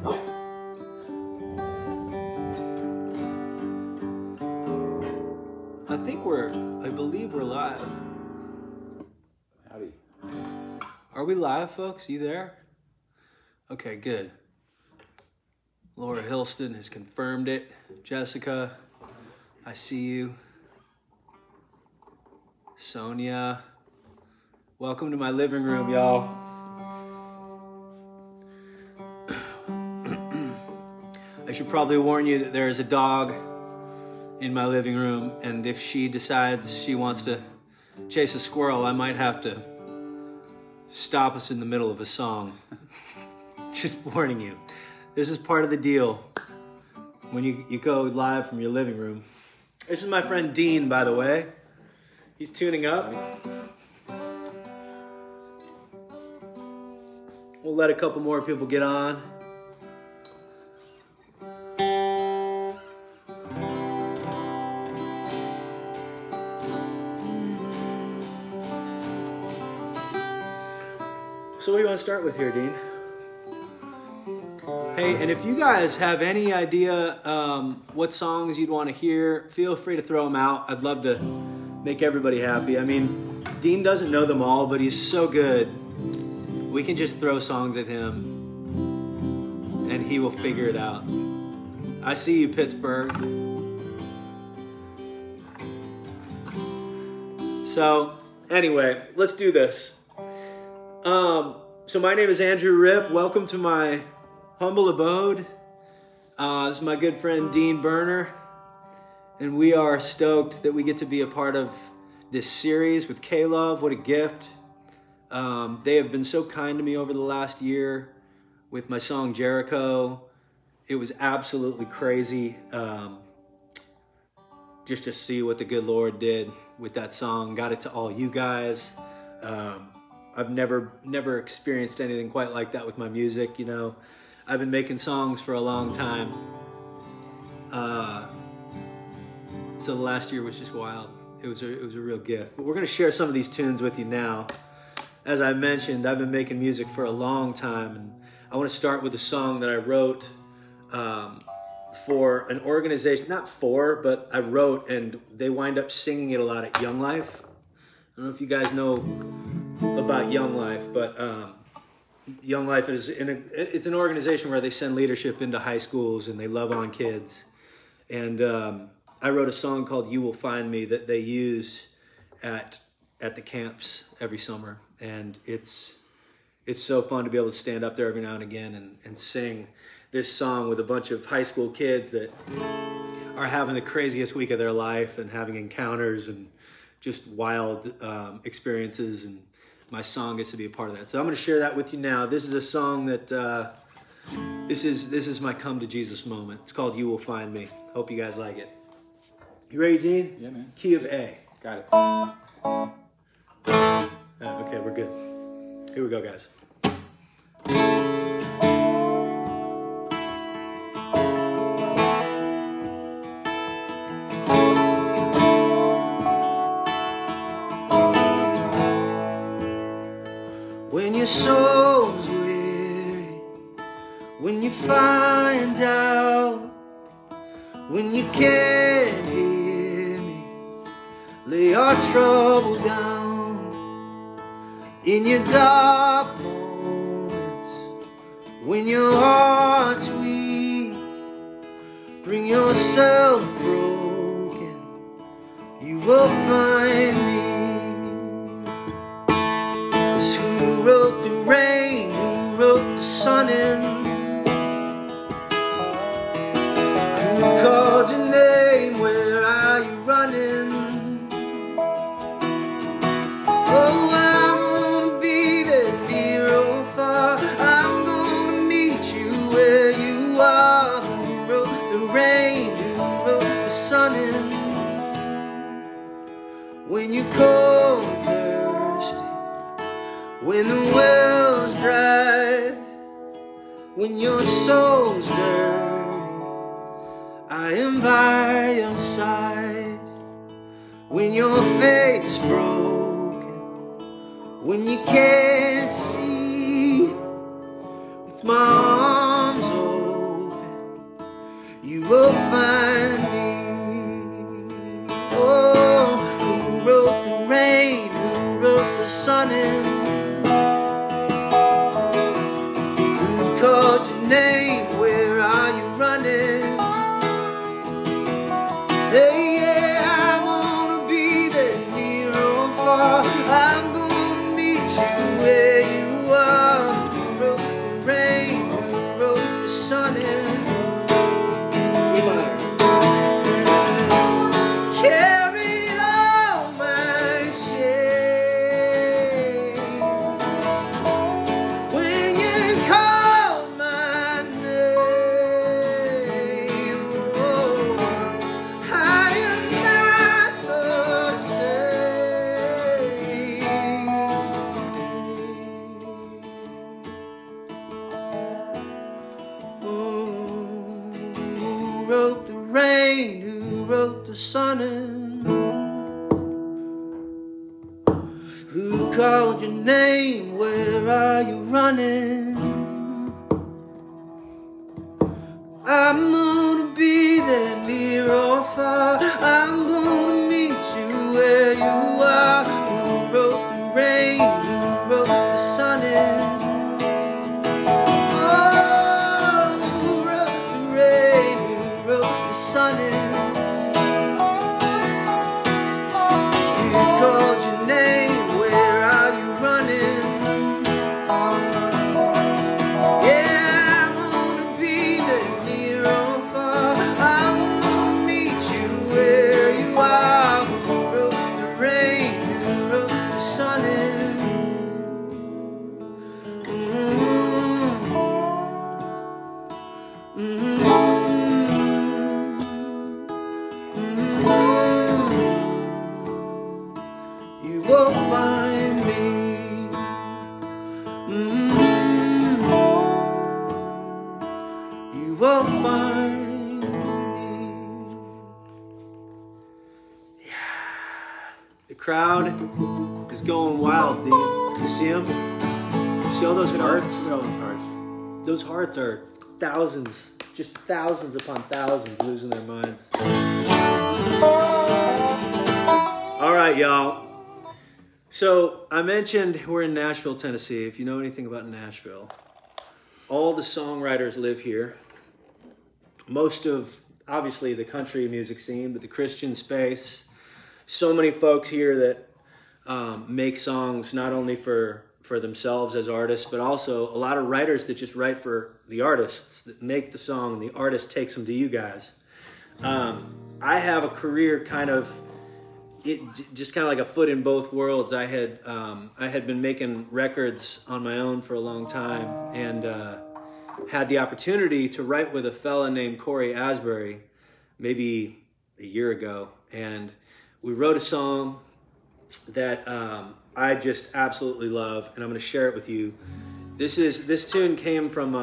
I believe we're live. Howdy. Are we live, folks? You there? Okay, good. Laura Hilston has confirmed it. Jessica, I see you. Sonia, welcome to my living room, y'all. I should probably warn you that there is a dog in my living room, and if she decides she wants to chase a squirrel, I might have to stop us in the middle of a song. Just warning you. This is part of the deal when you go live from your living room. This is my friend Dean, by the way. He's tuning up. We'll let a couple more people get on. So what do you want to start with here, Dean? Hey, and if you guys have any idea what songs you'd want to hear, feel free to throw them out. I'd love to make everybody happy. I mean, Dean doesn't know them all, but he's so good. We can just throw songs at him, and he will figure it out. I see you, Pittsburgh. So, anyway, let's do this. So my name is Andrew Ripp. Welcome to my humble abode. This is my good friend Dean Berner, and we are stoked that we get to be a part of this series with K-Love. What a gift. They have been so kind to me over the last year with my song Jericho. It was absolutely crazy just to see what the good Lord did with that song. Got it to all you guys. I've never experienced anything quite like that with my music, you know. I've been making songs for a long time. So the last year was just wild. It was a real gift. But we're going to share some of these tunes with you now. As I mentioned, I've been making music for a long time, and I want to start with a song that I wrote for an organization, not for, but I wrote, and they wind up singing it a lot at Young Life. I don't know if you guys know about Young Life, but Young Life is it's an organization where they send leadership into high schools and they love on kids. And I wrote a song called "You Will Find Me" that they use at the camps every summer, and it's so fun to be able to stand up there every now and again and sing this song with a bunch of high school kids that are having the craziest week of their life and having encounters and just wild experiences, and my song gets to be a part of that. So I'm going to share that with you now. This is a song that, this is my come to Jesus moment. It's called "You Will Find Me." Hope you guys like it. You ready, Dean? Yeah, man. Key of A. Got it. Okay, we're good. Here we go, guys. When your soul's weary, when you find out, when you can't hear me, lay your trouble down. In your dark moments, when your heart's weak, bring yourself broken, you will find me. Who wrote the rain? Who wrote the sun in? Who called your name? Where are you running? Oh, I'm gonna be there near or far. I'm gonna meet you where you are. Who wrote the rain? Who wrote the sun in? When you cold and thirsty, when the well's dry, when your soul's dirty, I am by your side. When your faith's broken, when you can't see, with my arms open, name, where are you running? Hey, yeah, I'm gonna be there near or far. I'm gonna meet you where you are. Who wrote the rain? Who wrote the sun in? Carried all my shame. When you call my name, oh, I am not the same. Oh, who wrote the rain? Who wrote the sun in? Who called your name? Where are you running? I'm gonna be there near or far. I'm gonna meet you where you are. Who wrote the rain? Who wrote the sun in? Oh, who wrote the rain? Who wrote the sun in? Who called your name? Where are you running? Yeah, I'm gonna be there near or far. I'm gonna meet you where you are. Who wrote the rain? Who wrote the sun in? You will find me. You will find me. Yeah. The crowd is going wild, dude. You see them? You see all those hearts? Look at all those hearts. Those hearts are thousands, just thousands upon thousands losing their minds. All right, y'all. So I mentioned we're in Nashville, Tennessee. If you know anything about Nashville, all the songwriters live here. Most of, obviously, the country music scene, but the Christian space. So many folks here that make songs not only for themselves as artists, but also a lot of writers that just write for the artists, that make the song, and the artist takes them to you guys. I have a career just kind of like a foot in both worlds. I had been making records on my own for a long time, and had the opportunity to write with a fella named Corey Asbury maybe a year ago, and we wrote a song that I just absolutely love, and I'm going to share it with you. This tune came from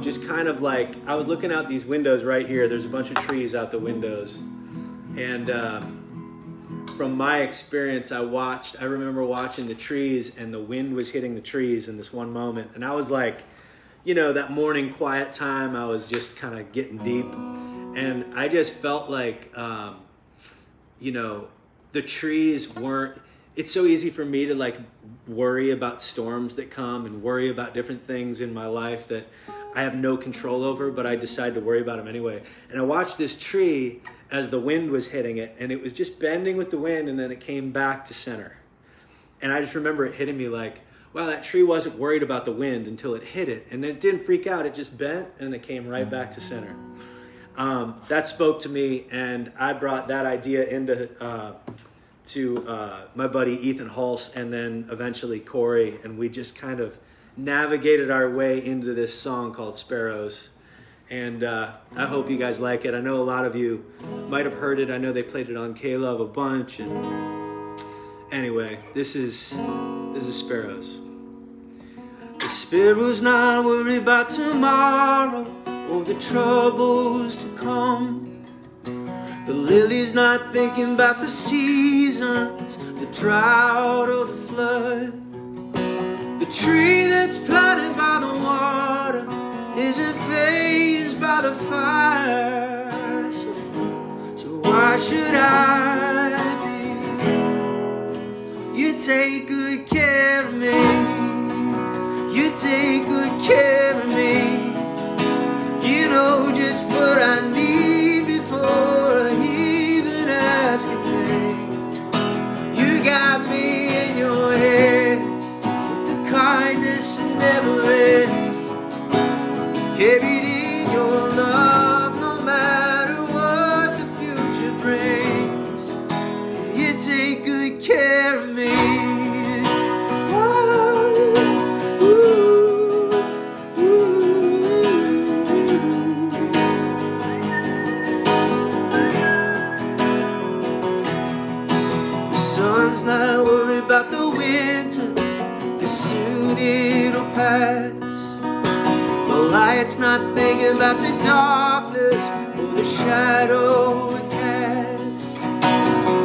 just kind of like, I was looking out these windows right here. There's a bunch of trees out the windows, and from my experience, I remember watching the trees, and the wind was hitting the trees in this one moment, and I was like, you know, that morning quiet time, I was just kind of getting deep, and I just felt like you know, the trees weren't, it's so easy for me to like worry about storms that come and worry about different things in my life that I have no control over, but I decide to worry about them anyway. And I watched this tree as the wind was hitting it, and it was just bending with the wind, and then it came back to center. And I just remember it hitting me like, wow, that tree wasn't worried about the wind until it hit it, and then it didn't freak out, it just bent, and it came right back to center. That spoke to me, and I brought that idea into my buddy Ethan Hulse, and then eventually Corey, and we just kind of navigated our way into this song called Sparrows. And I hope you guys like it. I know a lot of you might have heard it. I know they played it on K-Love a bunch. And anyway, this is Sparrows. The sparrows not worry about tomorrow or the troubles to come. The lily's not thinking about the seasons, the drought or the flood. The tree that's planted by the water isn't fazed by the fire. So why should I be? You take good care of me. You take good care of me. You know just what I need before I even ask a thing. You got me in your hands with the kindness that never ends. Carried in your love no matter what the future brings. You take good care of me. Sun's not worried about the winter, 'cause soon it'll pass. The light's not thinking about the darkness or the shadow it casts.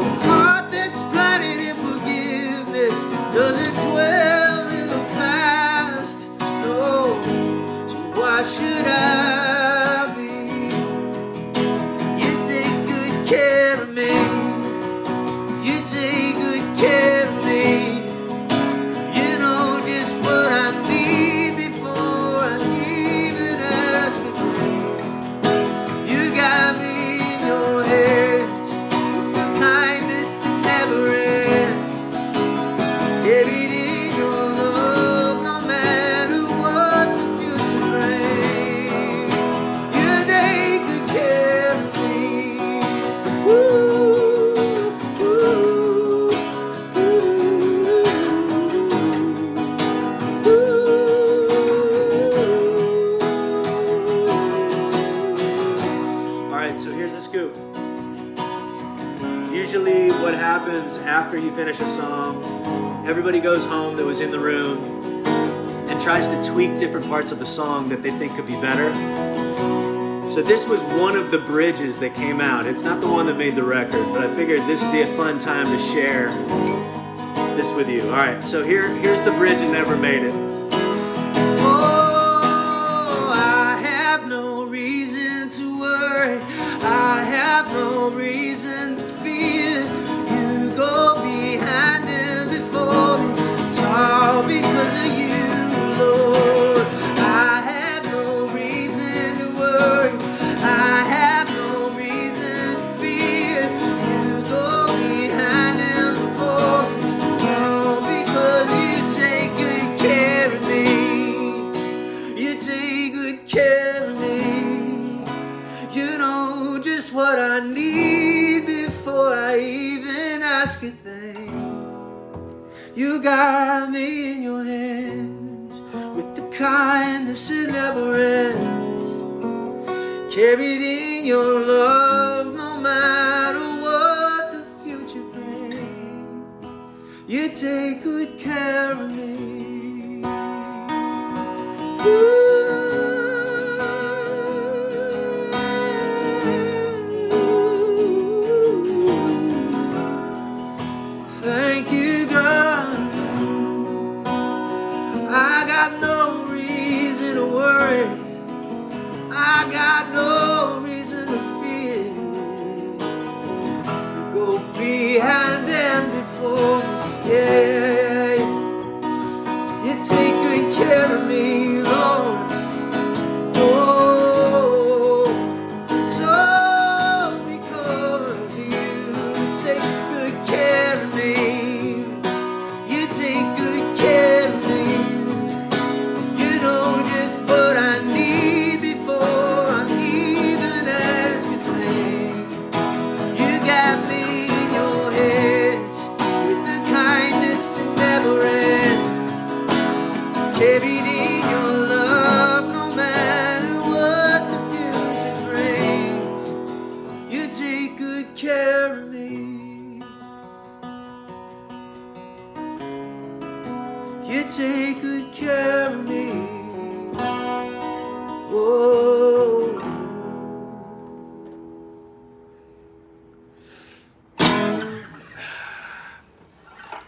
The heart that's planted in forgiveness doesn't dwell in the past. No, so why should I be? You take good care of me. You take good care of me. You know just what I need before I even ask a thing. You got me in your hands with the kindness that never ends. Carried in your love no matter what the future brings. You take good care of me. Woo. So here's the scoop. Usually what happens after you finish a song, everybody goes home that was in the room and tries to tweak different parts of the song that they think could be better. So this was one of the bridges that came out. It's not the one that made the record, but I figured this would be a fun time to share this with you. All right, so here's the bridge that never made it. I have no reason to fear. You go behind and before me. It's all because of you, Lord. I have no reason to worry. I have no reason to fear. You go behind and before me. It's all because you take good care of me. You take good care of me. You know just what I need before I even ask a thing. You got me in your hands with the kindness that never ends. Carried in your love no matter what the future brings. You take good care of me. Ooh. Thank you, God. I got no reason to worry. I got no reason to fear. You go behind and before. Yeah. You take good care of me, Lord. Oh, it's all because you take good care of me. You take good care of me. You know just what I need before I even ask a thing. You got me in your hands with the kindness that never ends. Carried in your love no matter what the future brings. You take good care of me. You take good care of me. Oh.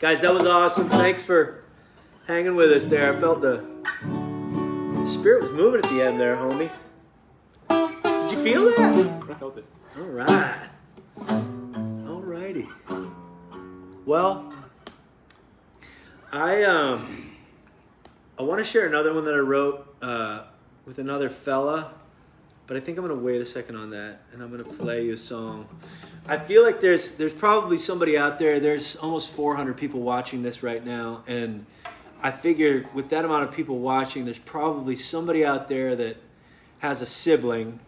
Guys, that was awesome. Thanks for hanging with us there. I felt the spirit was moving at the end there, homie. Did you feel that? I felt it. All right. All righty. Well, I want to share another one that I wrote with another fella, but I think I'm going to wait a second on that, and I'm going to play you a song. I feel like there's probably somebody out there. There's almost 400 people watching this right now, and I figured with that amount of people watching, there's probably somebody out there that has a sibling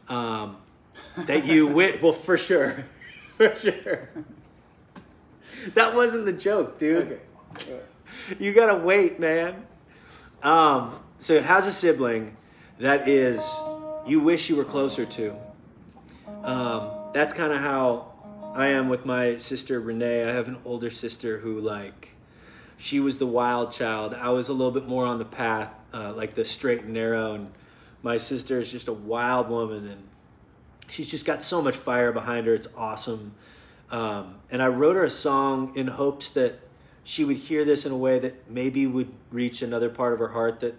that you well, for sure. For sure. That wasn't the joke, dude. Okay. You gotta wait, man. So it has a sibling that is you wish you were closer to. That's kind of how I am with my sister Renee. I have an older sister who, like, she was the wild child. I was a little bit more on the path, like the straight and narrow, and my sister is just a wild woman, and she's just got so much fire behind her. It's awesome. And I wrote her a song in hopes that she would hear this in a way that maybe would reach another part of her heart that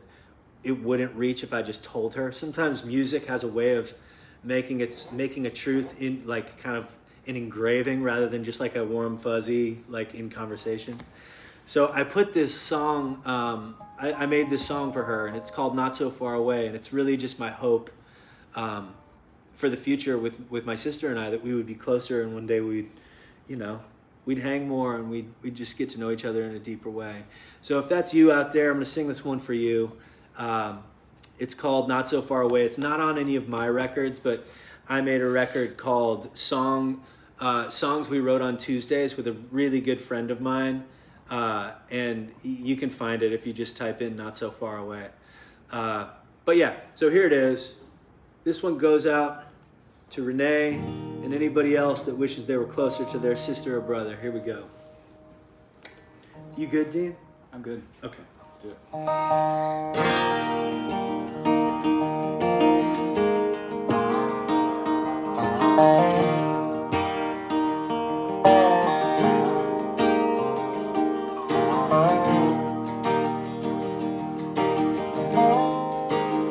it wouldn't reach if I just told her. Sometimes music has a way of making a truth in, like, kind of an engraving rather than just like a warm fuzzy, like, in conversation. So I put this song, I made this song for her, and it's called Not So Far Away, and it's really just my hope for the future with my sister and I, that we would be closer, and one day we'd hang more, and we'd just get to know each other in a deeper way. So if that's you out there, I'm going to sing this one for you. It's called Not So Far Away. It's not on any of my records, but I made a record called Songs We Wrote on Tuesdays with a really good friend of mine. And you can find it if you just type in Not So Far Away. But yeah, so here it is. This one goes out to Renee and anybody else that wishes they were closer to their sister or brother. Here we go. You good, Dean? I'm good. Okay. Let's do it.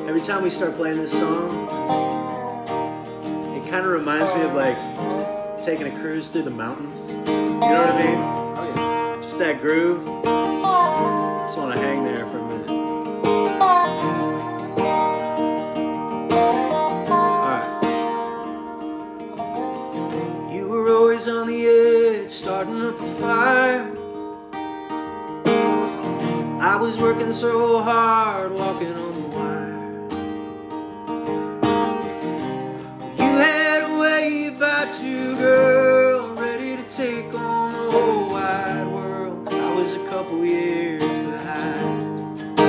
Every time we start playing this song, it kind of reminds me of, like, taking a cruise through the mountains. You know what I mean? Oh yeah. Just that groove. Just want to hang there for a minute. Alright. You were always on the edge, starting up a fire. I was working so hard, walking on the wire. You had a way about you, girl, ready to take on the whole wide world. I was a couple years behind.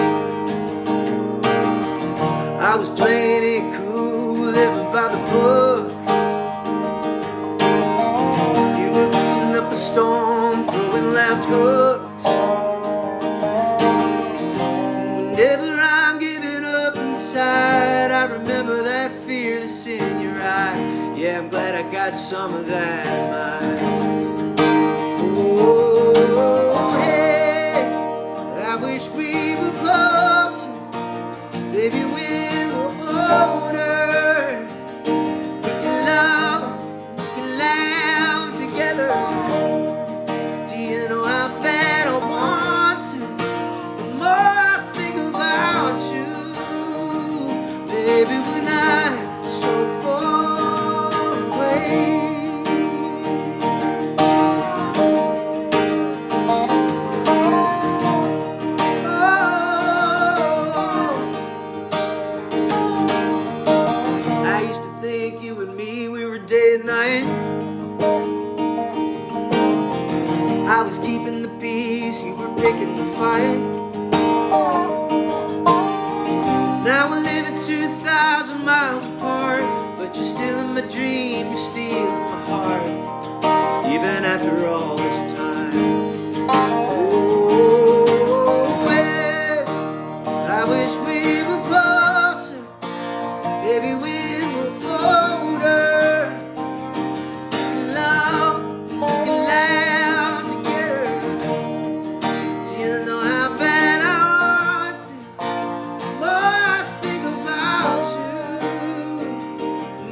I was playing it cool, living by the book. You were loosening up a storm, throwing left hooks. Whenever I'm giving up inside, I remember that fear that's in your eye. Yeah, I'm glad I got some of that in mind. Oh, hey, I wish we were closer, baby, when we're older. We can laugh together. Do you know how bad I want to? The more I think about you, baby, we're not so far away. Oh, I used to think you and me, we were day and night. I was keeping the peace, you were picking the fight. Now we're living 2,000 miles apart, but you're still in my dream, you're still in my heart, even after all this time. Oh, well, I wish we were closer, baby, when we're older. We can laugh together. Do you know how bad I want to? The more I think about you,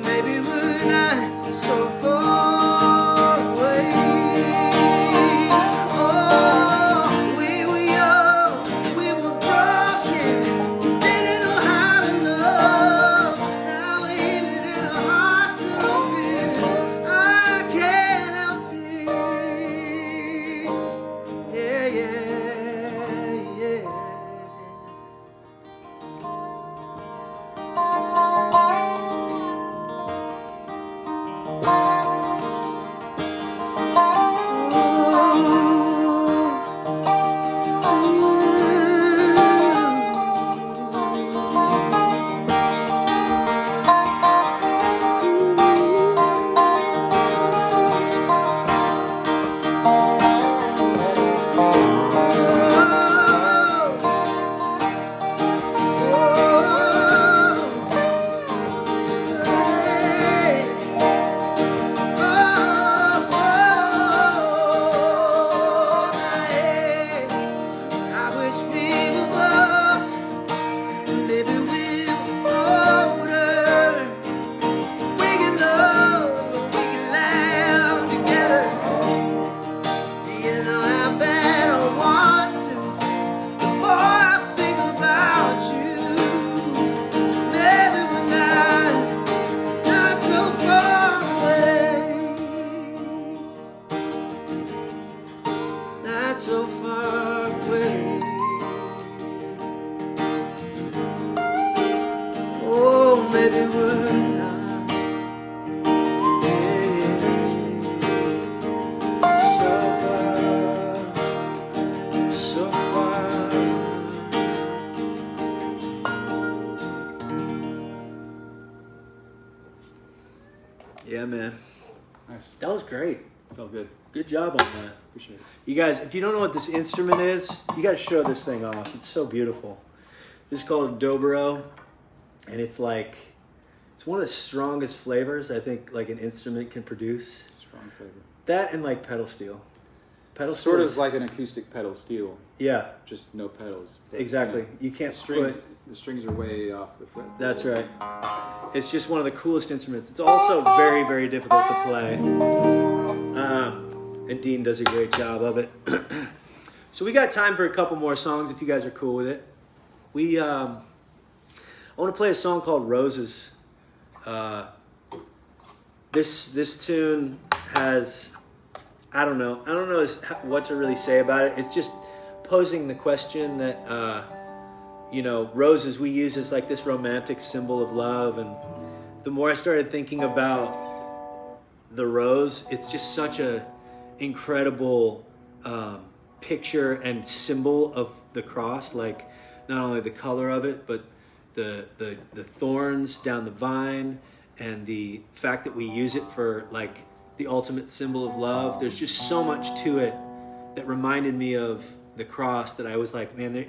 maybe we're not so far away. Yeah, man. Nice. That was great. Felt good. Good job on that. Appreciate it. You guys, if you don't know what this instrument is, you got to show this thing off. It's so beautiful. This is called a dobro, and it's one of the strongest flavors I think like an instrument can produce. Strong flavor. That and like pedal steel. Pedal Sort steel of like an acoustic pedal steel. Yeah. Just no pedals. Exactly. You can't The strings are way off the fret. That's right. It's just one of the coolest instruments. It's also very, very difficult to play. And Dean does a great job of it. So we got time for a couple more songs if you guys are cool with it. I want to play a song called Roses. This tune has, I don't know what to really say about it. It's just posing the question that, roses we use as like this romantic symbol of love. And the more I started thinking about the rose, it's just such a incredible picture and symbol of the cross. Like not only the color of it, but the thorns down the vine, and the fact that we use it for like the ultimate symbol of love. There's just so much to it that reminded me of the cross that I was like, man,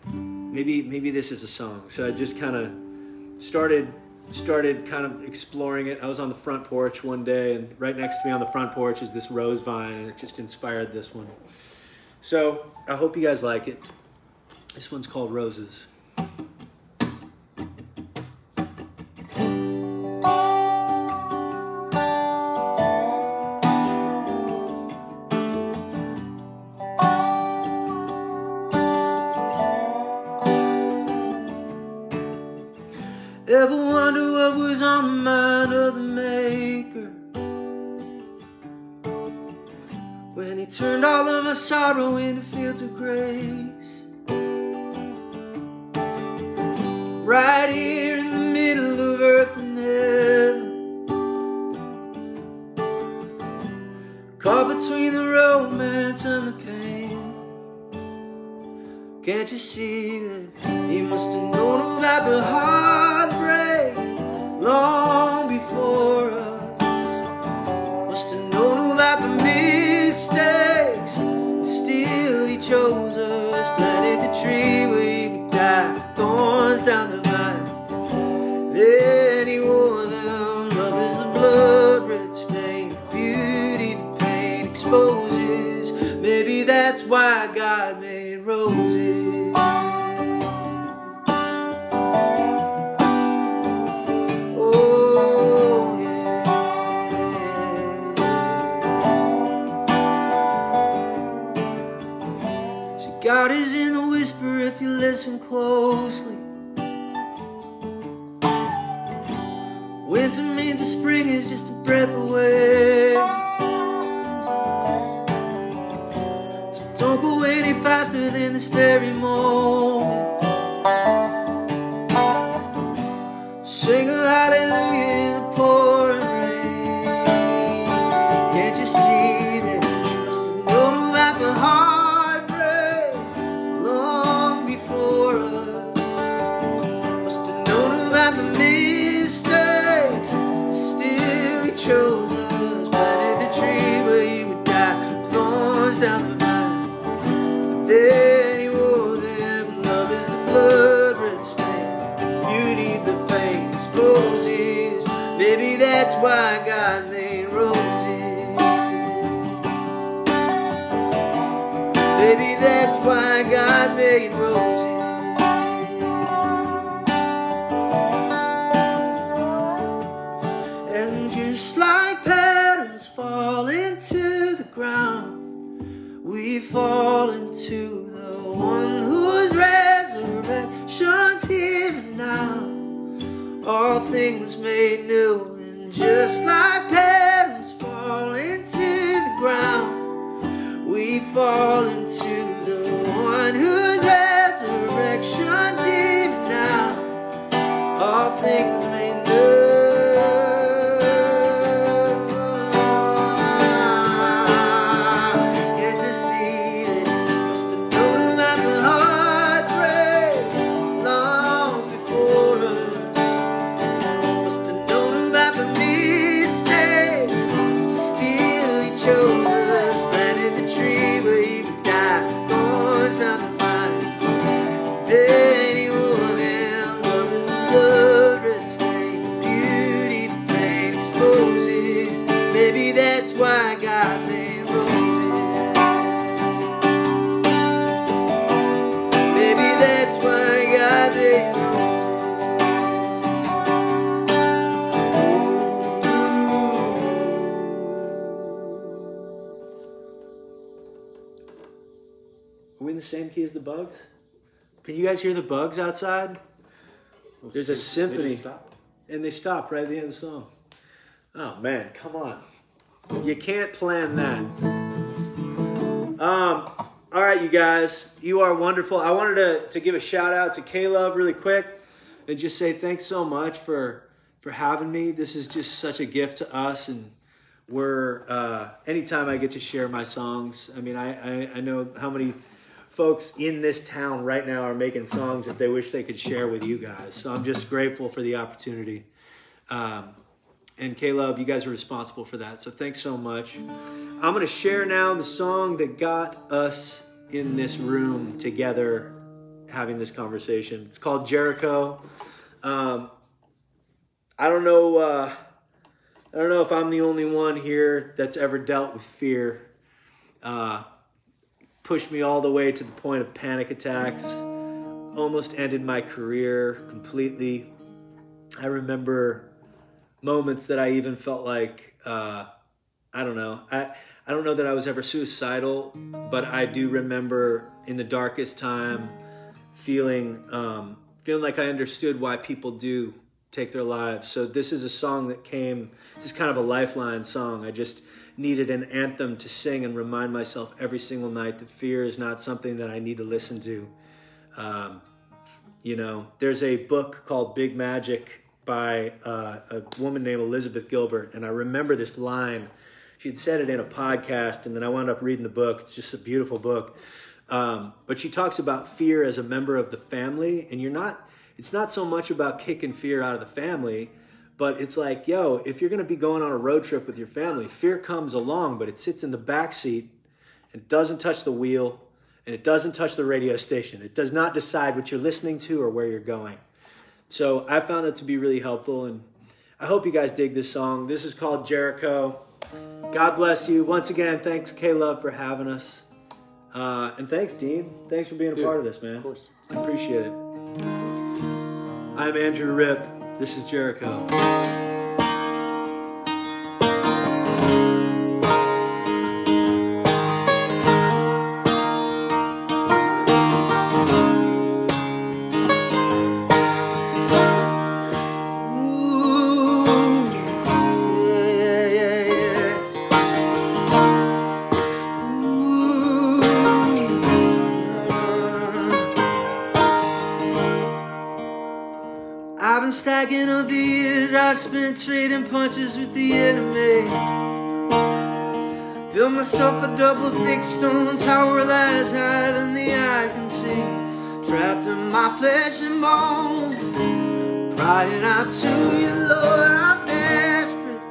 maybe this is a song. So I just kind of started kind of exploring it. I was on the front porch one day, and right next to me on the front porch is this rose vine, and it just inspired this one. So I hope you guys like it. This one's called Roses. Ever wonder what was on the mind of the Maker when He turned all of my sorrow into fields of grace? Right here in the middle of earth and heaven, caught between the romance and the pain. Can't you see that He must have known about the heartbreak long before us? Must have known about the mistakes, and still He chose us. Planted the tree where He would die, thorns down the vine. Then He wore them. Love is the blood red stain, the beauty the pain exposes. Maybe that's why God made roses. God is in the whisper if you listen closely. Winter means the spring is just a breath away. So don't go any faster than this very moment. Sing a hallelujah in the pouring rain. Can't you see that He must have known about the heart chose us, planted the tree where He would die, thorns down the vine. Then He wore them. Love is the blood red stain, beauty the pain exposes. Maybe that's why God made roses. Maybe that's why God made roses. Just like petals fall into the ground, we fall into the one whose resurrection's here and now. All things made new, and just like petals fall into the ground, we fall into the one whose resurrection's here and now. All things made new. Stay key as the bugs? Can you guys hear the bugs outside? There's a symphony. They just stopped. And they stopped right at the end of the song. Oh man, come on. You can't plan that. All right, you guys. You are wonderful. I wanted to give a shout out to K-Love really quick and just say thanks so much for having me. This is just such a gift to us, and we're anytime I get to share my songs. I mean, I know how many folks in this town right now are making songs that they wish they could share with you guys. So I'm just grateful for the opportunity. And K-Love, you guys are responsible for that. So thanks so much. I'm going to share now the song that got us in this room together having this conversation. It's called Jericho. I don't know if I'm the only one here that's ever dealt with fear. Pushed me all the way to the point of panic attacks. Almost ended my career completely. I remember moments that I even felt like, I don't know. I don't know that I was ever suicidal, but I do remember in the darkest time feeling like I understood why people do take their lives. So this is a song that this is kind of a lifeline song. I just needed an anthem to sing and remind myself every single night that fear is not something that I need to listen to. There's a book called Big Magic by a woman named Elizabeth Gilbert, and I remember this line. She'd said it in a podcast, and then I wound up reading the book. It's just a beautiful book. But she talks about fear as a member of the family, and it's not so much about kicking fear out of the family, but it's like, if you're going to be going on a road trip with your family, fear comes along, but it sits in the back seat and doesn't touch the wheel, and it doesn't touch the radio station. It does not decide what you're listening to or where you're going. So I found that to be really helpful, and I hope you guys dig this song. This is called Jericho. God bless you. Once again, thanks, K-Love, for having us. And thanks, Dean. Thanks for being a part of this, man. Of course. I appreciate it. I'm Andrew Ripp. This is Jericho. I've been stacking up the years I spent trading punches with the enemy. Built myself a double thick stone tower lies higher than the eye can see. Trapped in my flesh and bone, crying out to you, Lord, I'm desperate.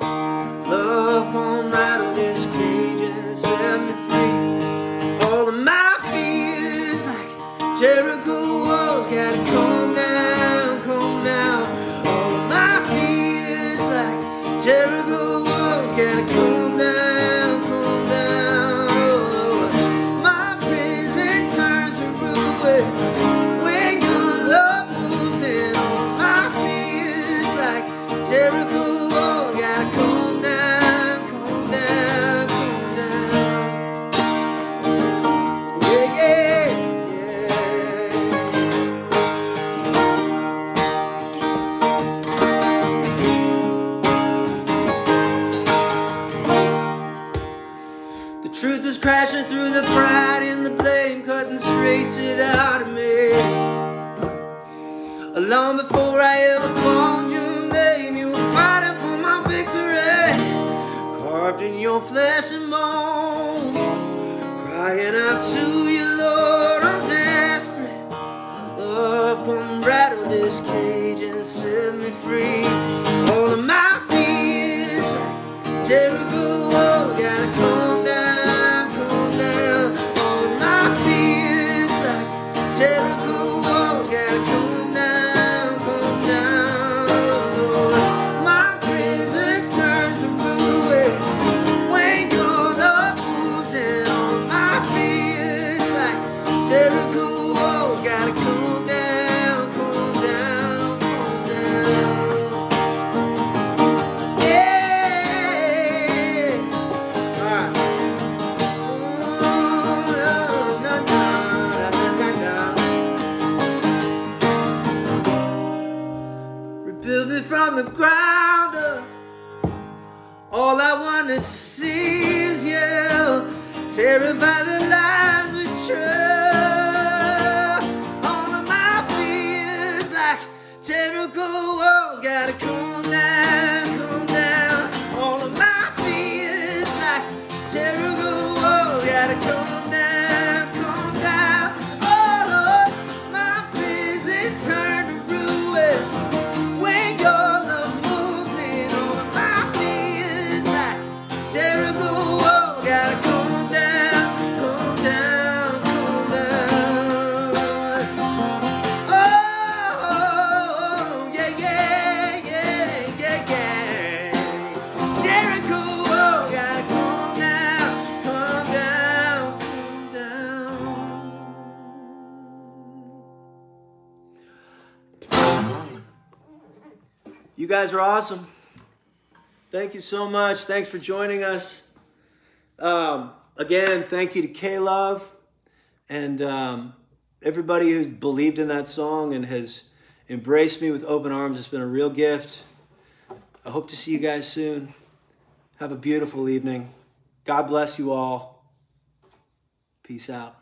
Love, come rattle this cage and set me free. All of my fears like Jericho walls gotta come down, come down. All of my fears like Jericho walls gotta come down, come down. My prison turns to ruin when your love moves in. All my fears like Jericho walls gotta come down, come down, come down. Yeah, yeah, yeah. The truth was crashing through the pride and the blame, cutting straight to the heart of me. Long before I ever called your name, you were fighting for my victory. Carved in your flesh and bone, crying out to you, Lord, I'm desperate. Love, come rattle this cage and set me free. All of my fears like Jericho wall gotta come down, come down. All of my fears like Jericho walls gotta come down, come down. My prison turns to ruin when your love moves in. All my fears like Jericho walls gotta come down, come down, come down. Yeah. All right. Oh, na, na, na, na, na, na. from the ground up. All I wanna see is you. Terrify the lies we trust. All of my fears like Jericho walls gotta come down, come down. All of my fears like Jericho walls gotta come down, come down. All of my fears they turn to ruin when your love moves in. All of my fears like Jericho walls gotta come down, come down, come down. Oh, yeah, yeah, yeah, yeah, yeah. Jericho walls gotta come down, come down, come down. You guys are awesome. Thank you so much. Thanks for joining us. Again, thank you to K-Love and everybody who's believed in that song and has embraced me with open arms. It's been a real gift. I hope to see you guys soon. Have a beautiful evening. God bless you all. Peace out.